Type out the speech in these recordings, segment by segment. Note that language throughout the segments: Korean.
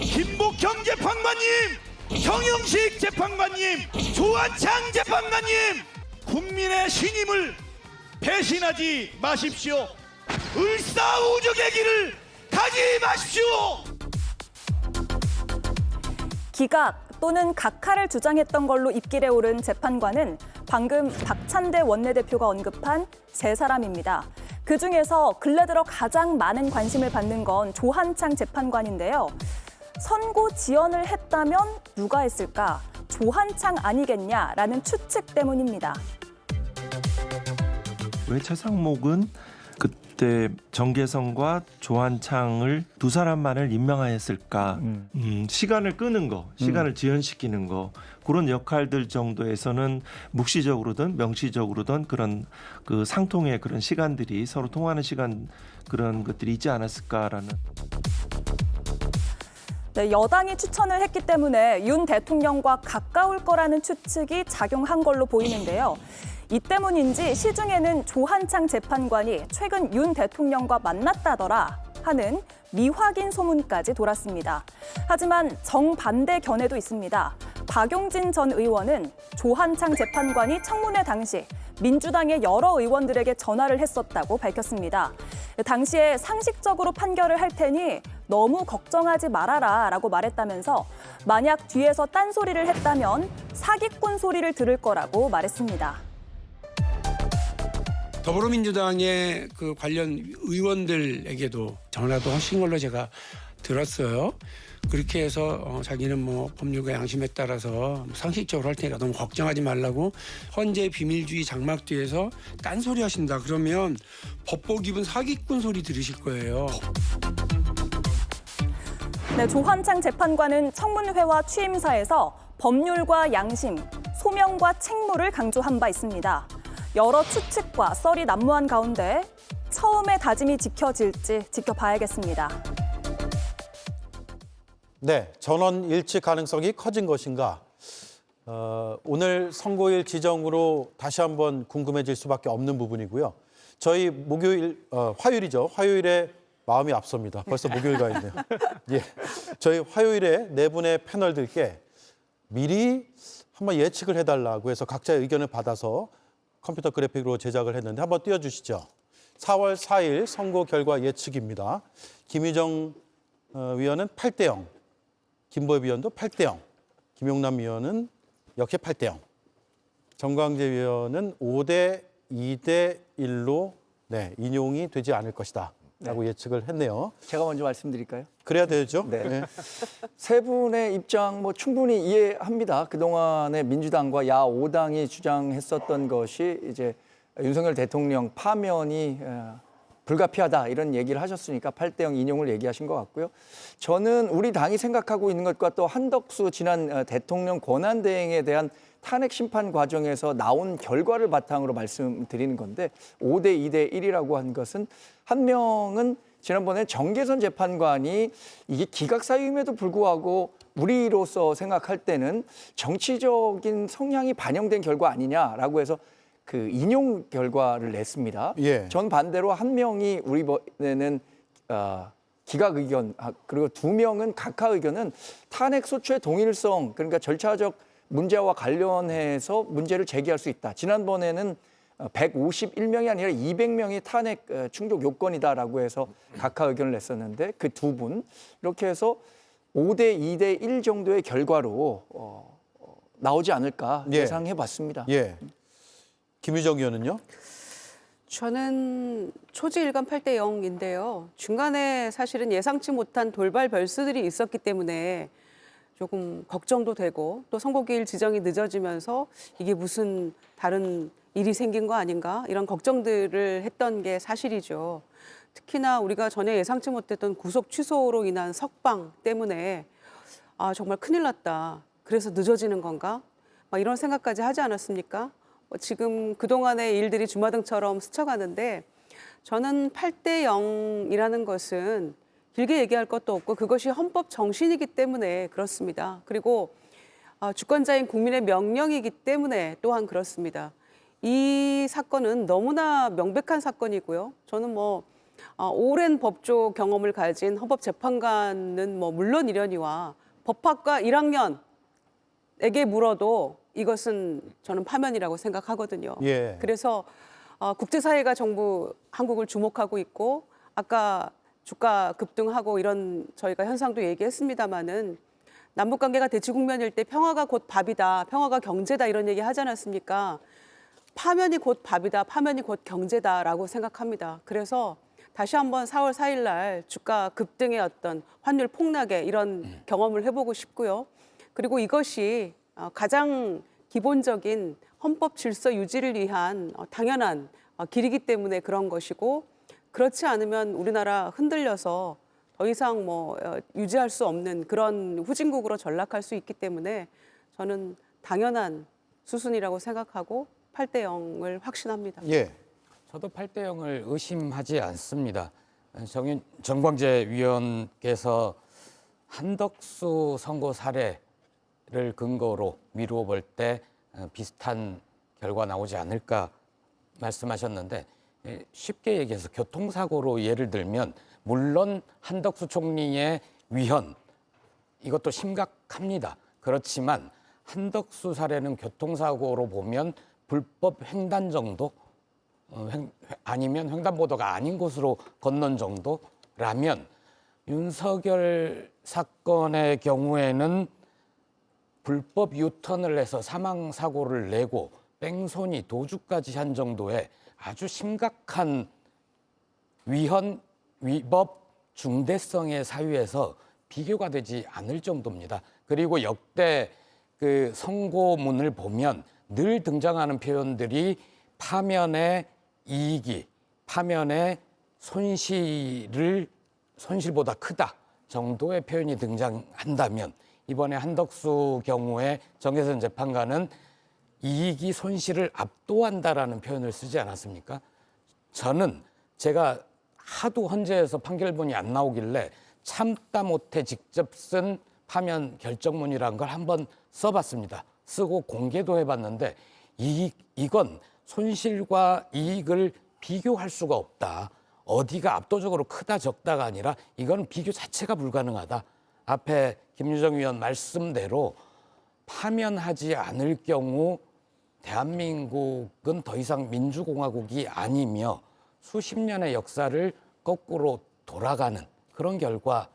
김복형 재판관님, 정영식 재판관님, 조한창 재판관님, 국민의 신임을 배신하지 마십시오. 을사오적의 길을 가지 마십시오. 기각 또는 각하를 주장했던 걸로 입길에 오른 재판관은 방금 박찬대 원내대표가 언급한 세 사람입니다. 그중에서 근래 들어 가장 많은 관심을 받는 건 조한창 재판관인데요. 선고 지연을 했다면 누가 했을까? 조한창 아니겠냐라는 추측 때문입니다. 왜 최상목은 그때 정계성과 조한창을 두 사람만을 임명하였을까? 시간을 끄는 거, 시간을 지연시키는 거, 그런 역할들 정도에서는 묵시적으로든 명시적으로든 그런 그 상통의 그런 시간들이 서로 통하는 시간 그런 것들이 있지 않았을까라는. 네, 여당이 추천을 했기 때문에 윤 대통령과 가까울 거라는 추측이 작용한 걸로 보이는데요. 이 때문인지 시중에는 조한창 재판관이 최근 윤 대통령과 만났다더라 하는 미확인 소문까지 돌았습니다. 하지만 정반대 견해도 있습니다. 박용진 전 의원은 조한창 재판관이 청문회 당시 민주당의 여러 의원들에게 전화를 했었다고 밝혔습니다. 당시에 상식적으로 판결을 할 테니 너무 걱정하지 말아라 라고 말했다면서 만약 뒤에서 딴소리를 했다면 사기꾼 소리를 들을 거라고 말했습니다. 더불어민주당의 그 관련 의원들에게도 전화도 하신 걸로 제가 들었어요. 그렇게 해서 자기는 뭐 법률과 양심에 따라서 상식적으로 할 테니까 너무 걱정하지 말라고 헌재 비밀주의 장막 뒤에서 딴소리 하신다. 그러면 법보 기분 사기꾼 소리 들으실 거예요. 네, 조한창 재판관은 청문회와 취임사에서 법률과 양심, 소명과 책무를 강조한 바 있습니다. 여러 추측과 썰이 난무한 가운데 처음의 다짐이 지켜질지 지켜봐야겠습니다. 네, 전원 일치 가능성이 커진 것인가? 오늘 선고일 지정으로 다시 한번 궁금해질 수밖에 없는 부분이고요. 저희 목요일, 화요일이죠. 화요일에 마음이 앞섭니다. 벌써 목요일가 있네요. 예, 저희 화요일에 네 분의 패널들께 미리 한번 예측을 해달라고 해서 각자의 의견을 받아서 컴퓨터 그래픽으로 제작을 했는데 한번 띄워주시죠. 4월 4일 선고 결과 예측입니다. 김유정 위원은 8대0, 김보엽 위원도 8대0, 김용남 위원은 역시 8대0, 정광재 위원은 5대 2대 1로 인용이 되지 않을 것이다 라고 예측을 했네요. 제가 먼저 말씀드릴까요? 그래야 되죠. 네. 세 분의 입장 뭐 충분히 이해합니다. 그동안에 민주당과 야 5당이 주장했었던 것이 이제 윤석열 대통령 파면이 불가피하다 이런 얘기를 하셨으니까 8대0 인용을 얘기하신 것 같고요. 저는 우리 당이 생각하고 있는 것과 또 한덕수 지난 대통령 권한대행에 대한 탄핵 심판 과정에서 나온 결과를 바탕으로 말씀드리는 건데 5대 2대 1이라고 한 것은 한 명은 지난번에 정계선 재판관이 이게 기각 사유임에도 불구하고 우리로서 생각할 때는 정치적인 성향이 반영된 결과 아니냐라고 해서 그 인용 결과를 냈습니다. 예. 전 반대로 한 명이 우리 번에는 기각 의견 그리고 두 명은 각하 의견은 탄핵 소추의 동일성 그러니까 절차적 문제와 관련해서 문제를 제기할 수 있다. 지난번에는 151명이 아니라 200명이 탄핵 충족 요건이다라고 해서 각하 의견을 냈었는데 그 두 분 이렇게 해서 5대 2대 1 정도의 결과로 나오지 않을까 예상해 봤습니다. 예. 김유정 의원은요? 저는 초지일관 8대 0인데요. 중간에 사실은 예상치 못한 돌발 변수들이 있었기 때문에 조금 걱정도 되고 또 선고기일 지정이 늦어지면서 이게 무슨 다른 일이 생긴 거 아닌가 이런 걱정들을 했던 게 사실이죠. 특히나 우리가 전혀 예상치 못했던 구속 취소로 인한 석방 때문에 정말 큰일 났다. 그래서 늦어지는 건가? 막 이런 생각까지 하지 않았습니까? 지금 그동안의 일들이 주마등처럼 스쳐가는데 저는 8대 0이라는 것은 길게 얘기할 것도 없고 그것이 헌법 정신이기 때문에 그렇습니다. 그리고 주권자인 국민의 명령이기 때문에 또한 그렇습니다. 이 사건은 너무나 명백한 사건이고요. 저는 뭐 오랜 법조 경험을 가진 헌법재판관은 뭐 물론 이러니와 법학과 1학년에게 물어도 이것은 저는 파면이라고 생각하거든요. 예. 그래서 국제사회가 정부 한국을 주목하고 있고 아까 주가 급등하고 이런 저희가 현상도 얘기했습니다마는 남북 관계가 대치 국면일 때 평화가 곧 밥이다, 평화가 경제다 이런 얘기 하지 않았습니까? 파면이 곧 밥이다, 파면이 곧 경제다라고 생각합니다. 그래서 다시 한번 4월 4일 날 주가 급등의 어떤 환율 폭락의 이런 경험을 해보고 싶고요. 그리고 이것이 가장 기본적인 헌법 질서 유지를 위한 당연한 길이기 때문에 그런 것이고 그렇지 않으면 우리나라 흔들려서 더 이상 유지할 수 없는 그런 후진국으로 전락할 수 있기 때문에 저는 당연한 수순이라고 생각하고 8대 0을 확신합니다. 예. 저도 8대 0을 의심하지 않습니다. 정광재 위원께서 한덕수 선고 사례를 근거로 미루어 볼 때 비슷한 결과 나오지 않을까 말씀하셨는데 쉽게 얘기해서 교통사고로 예를 들면 물론 한덕수 총리의 위헌 이것도 심각합니다. 그렇지만 한덕수 사례는 교통사고로 보면 불법 횡단 정도 아니면 횡단보도가 아닌 곳으로 건넌 정도라면 윤석열 사건의 경우에는 불법 유턴을 해서 사망사고를 내고 뺑소니 도주까지 한 정도의 아주 심각한 위헌, 위법, 중대성의 사유에서 비교가 되지 않을 정도입니다. 그리고 역대 그 선고문을 보면 늘 등장하는 표현들이 파면의 이익이 파면의 손실보다 크다 정도의 표현이 등장한다면 이번에 한덕수 경우에 정혜선 재판관은 이익이 손실을 압도한다라는 표현을 쓰지 않았습니까? 저는 제가 하도 헌재에서 판결문이 안 나오길래 참다 못해 직접 쓴 파면 결정문이라는 걸 한번 써봤습니다. 쓰고 공개도 해봤는데 이건 손실과 이익을 비교할 수가 없다. 어디가 압도적으로 크다 적다가 아니라 이건 비교 자체가 불가능하다. 앞에 김유정 의원 말씀대로 파면하지 않을 경우 대한민국은 더 이상 민주공화국이 아니며 수십 년의 역사를 거꾸로 돌아가는 그런 결과,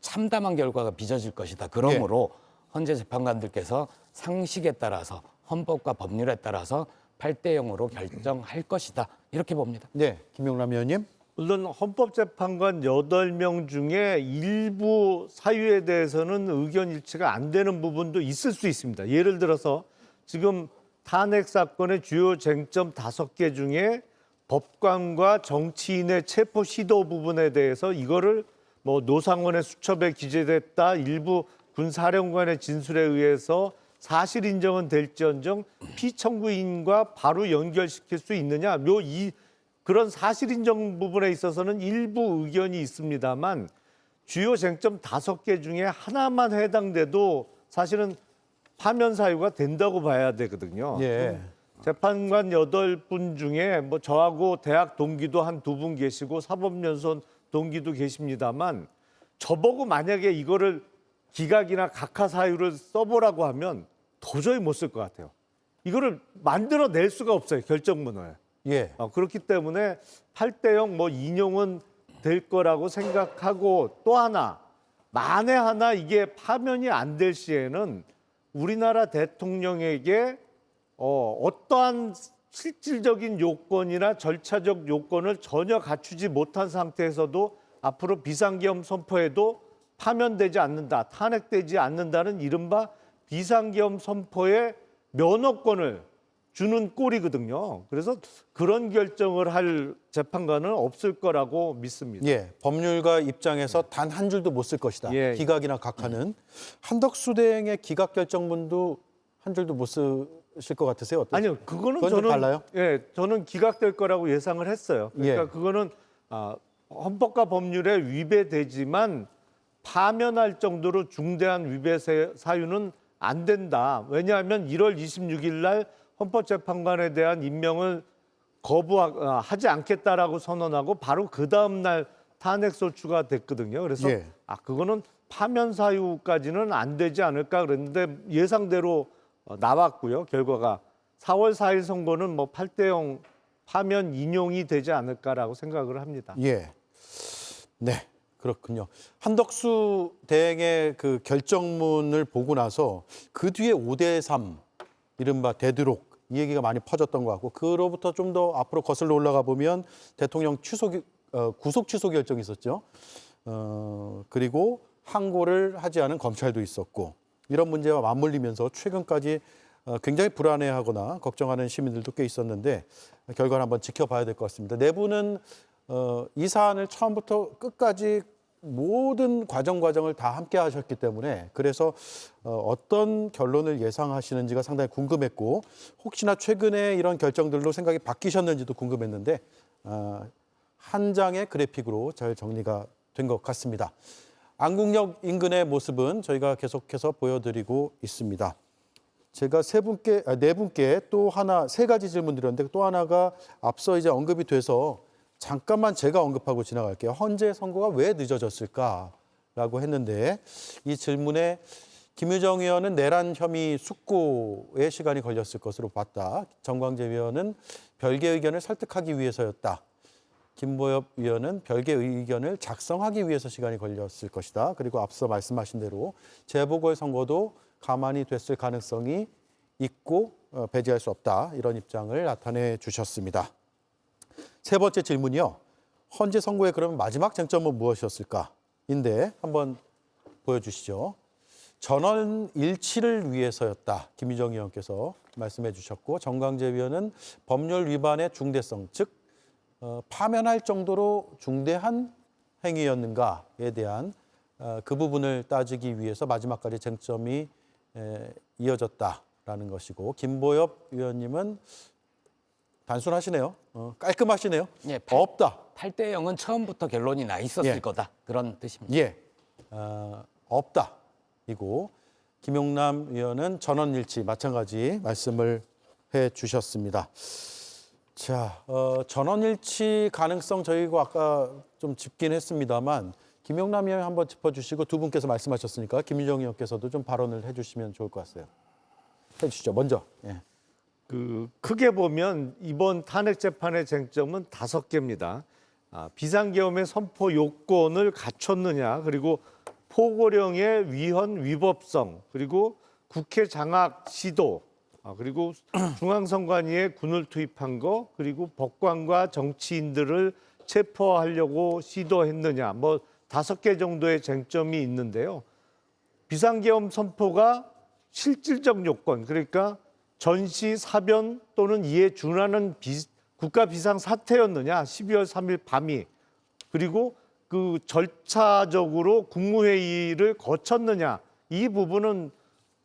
참담한 결과가 빚어질 것이다. 그러므로 헌재 재판관들께서 상식에 따라서 헌법과 법률에 따라서 8대 0으로 결정할 것이다. 이렇게 봅니다. 네, 김용남 의원님. 물론 헌법재판관 8명 중에 일부 사유에 대해서는 의견 일치가 안 되는 부분도 있을 수 있습니다. 예를 들어서 지금 탄핵 사건의 주요 쟁점 5개 중에 법관과 정치인의 체포 시도 부분에 대해서 이거를 노상원의 수첩에 기재됐다, 일부 군사령관의 진술에 의해서 사실 인정은 될지언정 피청구인과 바로 연결시킬 수 있느냐, 그런 사실 인정 부분에 있어서는 일부 의견이 있습니다만 주요 쟁점 5개 중에 하나만 해당돼도 사실은 파면 사유가 된다고 봐야 되거든요. 예. 재판관 8분 중에 저하고 대학 동기도 한 2분 계시고 사법연수원 동기도 계십니다만 저보고 만약에 이거를 기각이나 각하 사유를 써보라고 하면 도저히 못 쓸 것 같아요. 이거를 만들어낼 수가 없어요, 결정문을. 예. 그렇기 때문에 8대 0 인용은 될 거라고 생각하고, 또 하나 만에 하나 이게 파면이 안 될 시에는 우리나라 대통령에게 어떠한 실질적인 요건이나 절차적 요건을 전혀 갖추지 못한 상태에서도 앞으로 비상계엄 선포에도 파면되지 않는다, 탄핵되지 않는다는 이른바 비상계엄 선포의 면허권을 주는 꼴이거든요. 그래서 그런 결정을 할 재판관은 없을 거라고 믿습니다. 예, 법률가 입장에서 단 한 줄도 못 쓸 것이다. 예. 기각이나 각하는. 한덕수 대행의 기각 결정문도 한 줄도 못 쓰실 것 같으세요? 어떠세요? 아니요, 그거는 그건 좀 저는 달라요? 예, 저는 기각될 거라고 예상을 했어요. 그러니까 예. 그거는 헌법과 법률에 위배되지만 파면할 정도로 중대한 위배 사유는 안 된다. 왜냐하면 1월 26일 날 헌법재판관에 대한 임명을 거부하지 않겠다라고 선언하고 바로 그 다음 날 탄핵 소추가 됐거든요. 그래서 예. 그거는 파면 사유까지는 안 되지 않을까 그랬는데 예상대로 나왔고요. 결과가 4월 4일 선고는 뭐 8대0 파면 인용이 되지 않을까라고 생각을 합니다. 예. 네. 그렇군요. 한덕수 대행의 그 결정문을 보고 나서 그 뒤에 5대3 이른바 되도록 이 얘기가 많이 퍼졌던 것 같고 그로부터 좀 더 앞으로 거슬러 올라가 보면 대통령 구속 취소 결정이 있었죠. 그리고 항고를 하지 않은 검찰도 있었고 이런 문제와 맞물리면서 최근까지 굉장히 불안해하거나 걱정하는 시민들도 꽤 있었는데 결과를 한번 지켜봐야 될 것 같습니다. 내부는 이 사안을 처음부터 끝까지 모든 과정을 다 함께 하셨기 때문에 그래서 어떤 결론을 예상하시는지가 상당히 궁금했고 혹시나 최근에 이런 결정들로 생각이 바뀌셨는지도 궁금했는데 한 장의 그래픽으로 잘 정리가 된 것 같습니다. 안국역 인근의 모습은 저희가 계속해서 보여드리고 있습니다. 제가 네 분께 또 하나, 3가지 질문 드렸는데 또 하나가 앞서 이제 언급이 돼서 잠깐만 제가 언급하고 지나갈게요. 헌재 선고가 왜 늦어졌을까라고 했는데 이 질문에 김유정 의원은 내란 혐의 숙고에 시간이 걸렸을 것으로 봤다. 정광재 의원은 별개 의견을 설득하기 위해서였다. 김보엽 의원은 별개 의견을 작성하기 위해서 시간이 걸렸을 것이다. 그리고 앞서 말씀하신 대로 재보궐 선거도 가만히 됐을 가능성이 있고 배제할 수 없다. 이런 입장을 나타내 주셨습니다. 3번째 질문이요. 헌재 선고의 그러면 마지막 쟁점은 무엇이었을까?인데 한번 보여주시죠. 전원 일치를 위해서였다. 김유정 의원께서 말씀해 주셨고 정광재 의원은 법률 위반의 중대성, 즉 파면할 정도로 중대한 행위였는가에 대한 그 부분을 따지기 위해서 마지막까지 쟁점이 이어졌다라는 것이고 김보엽 의원님은 단순하시네요. 깔끔하시네요. 예, 없다. 8대0은 처음부터 결론이 나 있었을 예. 거다. 그런 뜻입니다. 예, 없다. 이고 김용남 의원은 전원일치 마찬가지 말씀을 해 주셨습니다. 자, 전원일치 가능성 저희가 아까 좀 짚긴 했습니다만 김용남 의원 한번 짚어주시고 두 분께서 말씀하셨으니까 김유정 의원께서도 좀 발언을 해주시면 좋을 것 같아요. 해주시죠. 먼저. 예. 크게 보면 이번 탄핵 재판의 쟁점은 5개입니다. 비상계엄의 선포 요건을 갖췄느냐, 그리고 포고령의 위헌 위법성, 그리고 국회 장악 시도, 그리고 중앙선관위에 군을 투입한 거, 그리고 법관과 정치인들을 체포하려고 시도했느냐, 뭐 5개 정도의 쟁점이 있는데요. 비상계엄 선포가 실질적 요건, 그러니까 전시, 사변 또는 이에 준하는 국가 비상 사태였느냐, 12월 3일 밤이, 그리고 그 절차적으로 국무회의를 거쳤느냐, 이 부분은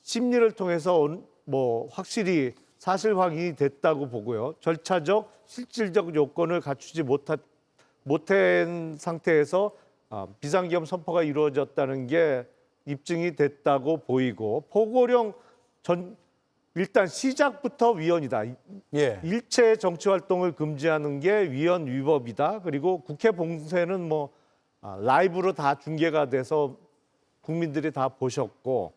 심리를 통해서 뭐 확실히 사실 확인이 됐다고 보고요. 절차적, 실질적 요건을 갖추지 못한 상태에서 비상계엄 선포가 이루어졌다는 게 입증이 됐다고 보이고, 포고령 일단 시작부터 위헌이다. 예. 일체 정치 활동을 금지하는 게 위헌 위법이다. 그리고 국회 봉쇄는 뭐 라이브로 다 중계가 돼서 국민들이 다 보셨고,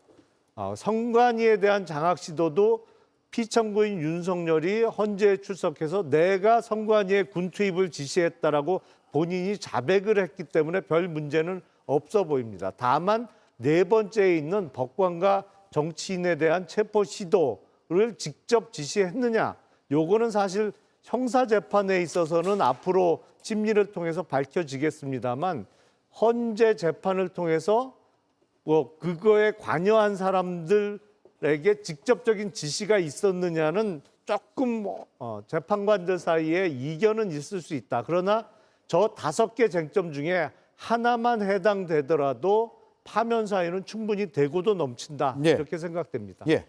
선관위에 대한 장악 시도도 피청구인 윤석열이 헌재에 출석해서 내가 선관위에 군 투입을 지시했다라고 본인이 자백을 했기 때문에 별 문제는 없어 보입니다. 다만 4번째에 있는 법관과 정치인에 대한 체포 시도를 직접 지시했느냐, 요거는 사실 형사 재판에 있어서는 앞으로 심리를 통해서 밝혀지겠습니다만 헌재 재판을 통해서 뭐 그거에 관여한 사람들에게 직접적인 지시가 있었느냐는 조금 재판관들 사이에 이견은 있을 수 있다. 그러나 저 5개 쟁점 중에 하나만 해당되더라도 파면 사유는 충분히 되고도 넘친다. 예. 이렇게 생각됩니다. 예.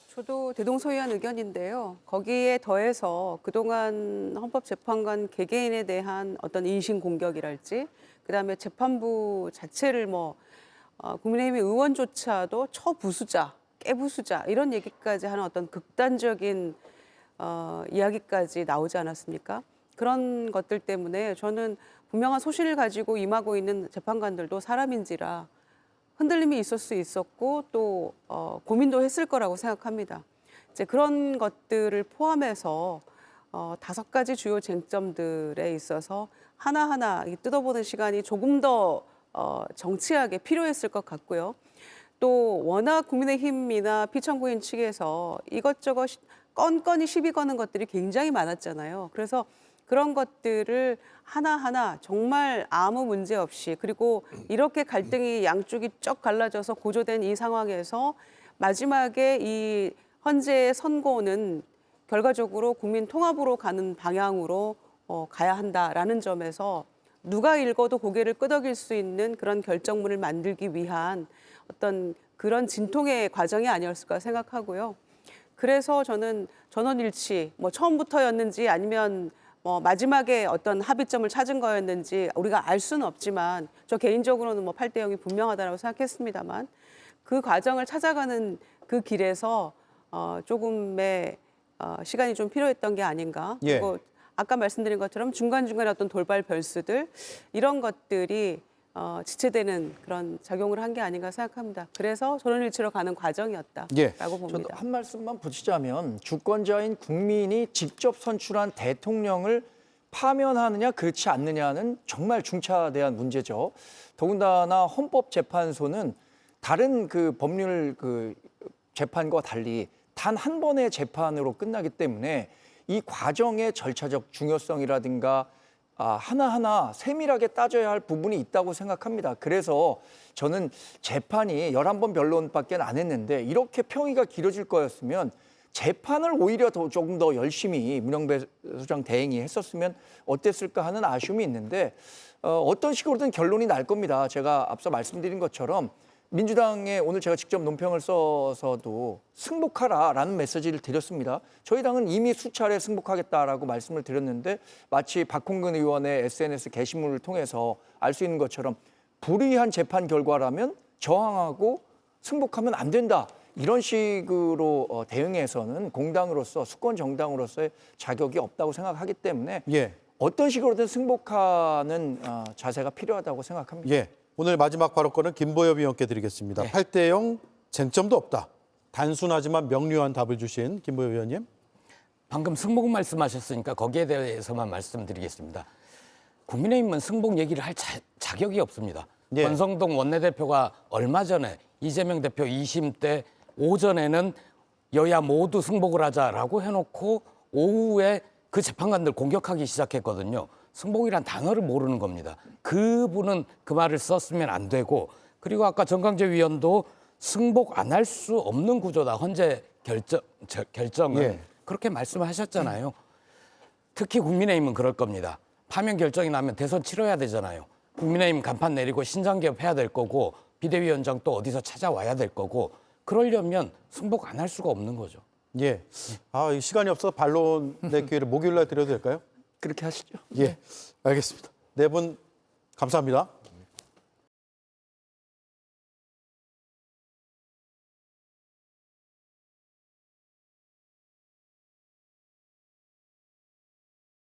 저도 대동소이한 의견인데요. 거기에 더해서 그동안 헌법재판관 개개인에 대한 어떤 인신공격이랄지, 그다음에 재판부 자체를 국민의힘 의원조차도 처부수자, 깨부수자 이런 얘기까지 하는 어떤 극단적인 이야기까지 나오지 않았습니까? 그런 것들 때문에 저는 분명한 소신을 가지고 임하고 있는 재판관들도 사람인지라 흔들림이 있을 수 있었고 또 고민도 했을 거라고 생각합니다. 이제 그런 것들을 포함해서 5가지 주요 쟁점들에 있어서 하나하나 뜯어보는 시간이 조금 더 정치하게 필요했을 것 같고요. 또 워낙 국민의힘이나 피청구인 측에서 이것저것 건건이 시비 거는 것들이 굉장히 많았잖아요. 그래서 그런 것들을 하나하나 정말 아무 문제 없이 그리고 이렇게 갈등이 양쪽이 쭉 갈라져서 고조된 이 상황에서 마지막에 이 헌재의 선고는 결과적으로 국민 통합으로 가는 방향으로 가야 한다라는 점에서 누가 읽어도 고개를 끄덕일 수 있는 그런 결정문을 만들기 위한 어떤 그런 진통의 과정이 아니었을까 생각하고요. 그래서 저는 전원일치 뭐 처음부터였는지 아니면 마지막에 어떤 합의점을 찾은 거였는지 우리가 알 수는 없지만 저 개인적으로는 8대 0이 분명하다고 생각했습니다만 그 과정을 찾아가는 그 길에서 조금의 시간이 좀 필요했던 게 아닌가. 예. 그리고 아까 말씀드린 것처럼 중간중간에 어떤 돌발 별수들 이런 것들이 지체되는 그런 작용을 한 게 아닌가 생각합니다. 그래서 전원일치로 가는 과정이었다라고 예. 저도 봅니다. 한 말씀만 붙이자면 주권자인 국민이 직접 선출한 대통령을 파면하느냐 그렇지 않느냐는 정말 중차대한 문제죠. 더군다나 헌법재판소는 다른 그 법률 그 재판과 달리 단 한 번의 재판으로 끝나기 때문에 이 과정의 절차적 중요성이라든가 하나하나 세밀하게 따져야 할 부분이 있다고 생각합니다. 그래서 저는 재판이 11번 변론밖에 안 했는데 이렇게 평의가 길어질 거였으면 재판을 오히려 조금 더 열심히 문영배 소장 대행이 했었으면 어땠을까 하는 아쉬움이 있는데 어떤 식으로든 결론이 날 겁니다. 제가 앞서 말씀드린 것처럼 민주당에 오늘 제가 직접 논평을 써서도 승복하라라는 메시지를 드렸습니다. 저희 당은 이미 수차례 승복하겠다라고 말씀을 드렸는데 마치 박홍근 의원의 SNS 게시물을 통해서 알 수 있는 것처럼 불이한 재판 결과라면 저항하고 승복하면 안 된다. 이런 식으로 대응해서는 공당으로서 수권 정당으로서의 자격이 없다고 생각하기 때문에 예. 어떤 식으로든 승복하는 자세가 필요하다고 생각합니다. 예. 오늘 마지막 발언권은 김보엽 의원께 드리겠습니다. 8대 0 쟁점도 없다. 단순하지만 명료한 답을 주신 김보엽 의원님. 방금 승복 말씀하셨으니까 거기에 대해서만 말씀드리겠습니다. 국민의힘은 승복 얘기를 할 자격이 없습니다. 예. 권성동 원내대표가 얼마 전에 이재명 대표 2심 때 오전에는 여야 모두 승복을 하자라고 해놓고 오후에 그 재판관들 공격하기 시작했거든요. 승복이란 단어를 모르는 겁니다. 그분은 그 말을 썼으면 안 되고 그리고 아까 정강재 위원도 승복 안 할 수 없는 구조다. 헌재 결정은 예. 그렇게 말씀하셨잖아요. 특히 국민의힘은 그럴 겁니다. 파면 결정이 나면 대선 치러야 되잖아요. 국민의힘 간판 내리고 신장개업 해야 될 거고 비대위원장 또 어디서 찾아와야 될 거고 그러려면 승복 안 할 수가 없는 거죠. 예. 이 시간이 없어서 반론의 기회를 목요일 날 드려도 될까요? 그렇게 하시죠. 예. 알겠습니다. 네 분 감사합니다.